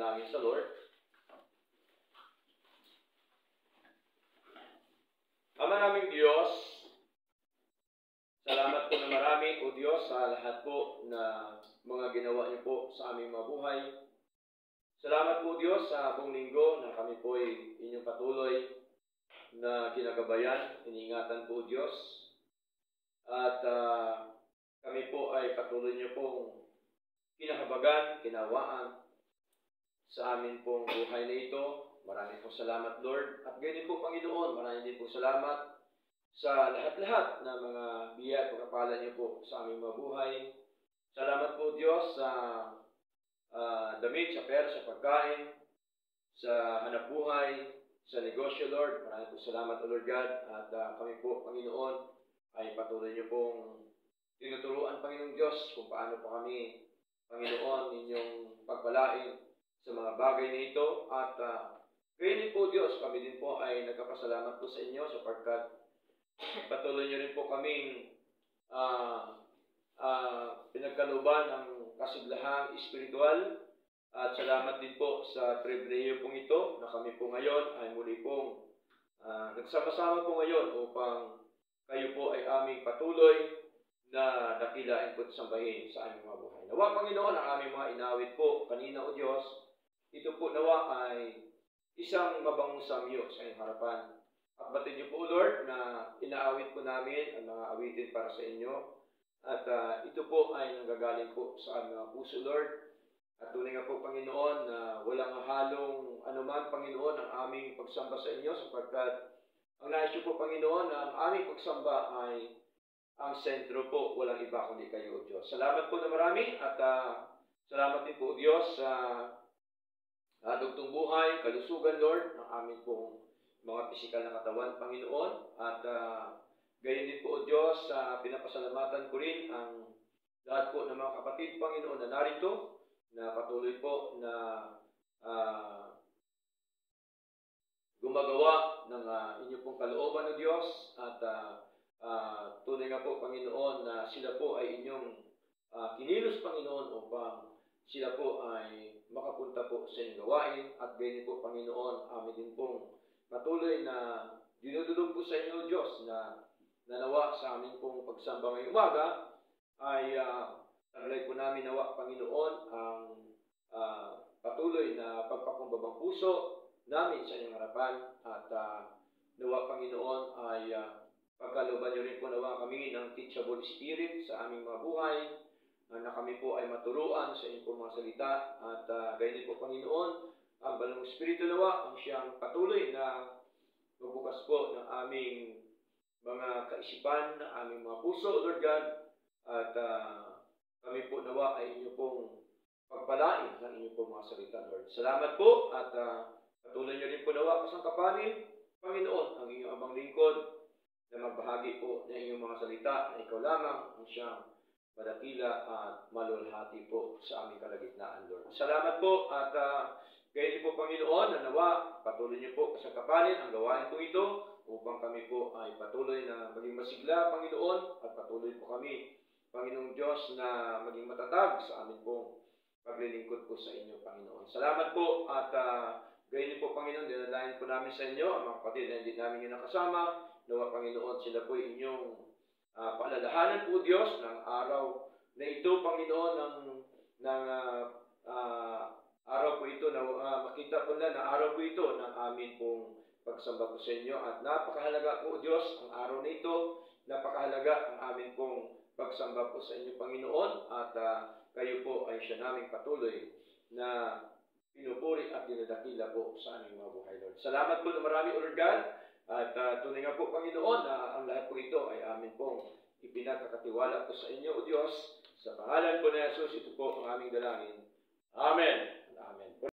Manalangin sa Lord. Ama naming Diyos, salamat po na marami, O Diyos, sa lahat po na mga ginawa niyo po sa aming mabuhay. Salamat po, Diyos, sa buong linggo na kami po ay inyong patuloy na ginagabayan, iniingatan po, Diyos. At kami po ay patuloy niyo pong kinahabagan, kinawaan sa amin pong buhay na ito. Maraming po salamat, Lord. At ganyan po, Panginoon, maraming din po salamat sa lahat-lahat na mga biya at pagkapalan niyo po sa aming mabuhay. Salamat po, Diyos, sa damit, sa pera, sa pagkain, sa hanap buhay, sa negosyo, Lord. Maraming po salamat, Lord God. At kami po, Panginoon, ay patuloy niyo pong tinuturuan, Panginoong Diyos, kung paano po kami, Panginoon, inyong pagpalain sa mga bagay na ito. At ganyan po, Diyos, kami din po ay nagkapasalamat po sa inyo sapagkat patuloy niyo rin po kaming pinagkaluban ng kasiglahang espiritual. At salamat din po sa pribilehiyo pong ito na kami po ngayon ay muli pong nagsama-sama po ngayon upang kayo po ay aming patuloy na dakilain po at sambahin sa aming mga buhay. Nawa, Panginoon, ang aming mga inawit po kanina, O Diyos, ito po nawa ay isang mabangong samyo sa inyong harapan. At batid niyo po, Lord, na inaawit po namin ang mga awitin para sa inyo. At ito po ay nanggagaling po sa aming mga puso, Lord. At tunay nga po, Panginoon, na walang halong anuman, Panginoon, ang aming pagsamba sa inyo sapagkat ang nais niyo po, Panginoon, na ang aming pagsamba ay ang sentro po, walang iba kundi kayo, O Diyos. Salamat po na marami at salamat din po, Diyos, sa dugtong buhay, kalusugan, Lord, ng aming pong mga pisikal na katawan, Panginoon. At gayon din po, O Diyos, pinapasalamatan ko rin ang lahat po ng mga kapatid, Panginoon, na narito, na patuloy po na gumagawa ng inyo pong kalooban, O Diyos. At tunay nga po, Panginoon, na sila po ay inyong kinilos, Panginoon, upang sila po ay makapunta po sa inyong gawain. At gayon po, Panginoon, amin din pong patuloy na dinudulog po sa inyo, Diyos, na nanawa sa amin pong pagsamba ngayong umaga ay taglay po namin nawa, Panginoon, ang patuloy na pagpakumbabang puso namin sa inyong harapan. At nawa, Panginoon, ay pagkaluban niyo rin po nawa kami ng teachable spirit sa aming mga buhay, na kami po ay maturuan sa inyong mga salita. At gayon din po, Panginoon, ang Banal Espiritu nawa ang siyang patuloy na magbukas po ng aming mga kaisipan, ng aming mga puso, Lord God. At kami po nawa ay inyo pong pagpalain ng inyo pong mga salita, Lord. Salamat po at patuloy niyo rin po nawa kasangkapanin, Panginoon, ang inyong abang lingkod na magbahagi po ng inyong mga salita na ikaw lamang ang siyang madakila at malulhati po sa aming kalagitnaan, Lord. Salamat po at gayon po, Panginoon, na nawa patuloy niyo po kasangkapanin ang gawain po ito upang kami po ay patuloy na maging masigla, Panginoon, at patuloy po kami, Panginoong Diyos, na maging matatag sa amin pong paglilingkod po sa inyo, Panginoon. Salamat po at gayon po, Panginoon, dinalain po namin sa inyo ang mga kapatid na hindi namin yung nakasama. Nawa, Panginoon, sila po inyong paalalahanan po, Diyos, ng araw na ito, Panginoon, ng araw po ito, na makita po na araw po ito ng amin pong pagsamba po sa inyo. At napakahalaga po, Diyos, ang araw na ito. Napakahalaga ang amin pong pagsamba po sa inyo, Panginoon. At kayo po ay siya naming patuloy na pinupuri at dinadakila po sa aming mga buhay, Lord. Salamat po na marami, Lord God. At tunay nga po, Panginoon, na ang lahat po ito ay amin pong ipinagkakatiwala po sa inyo, O Diyos. Sa pangalan po ni Jesus, ito po ang aming dalangin. Amen. Amen.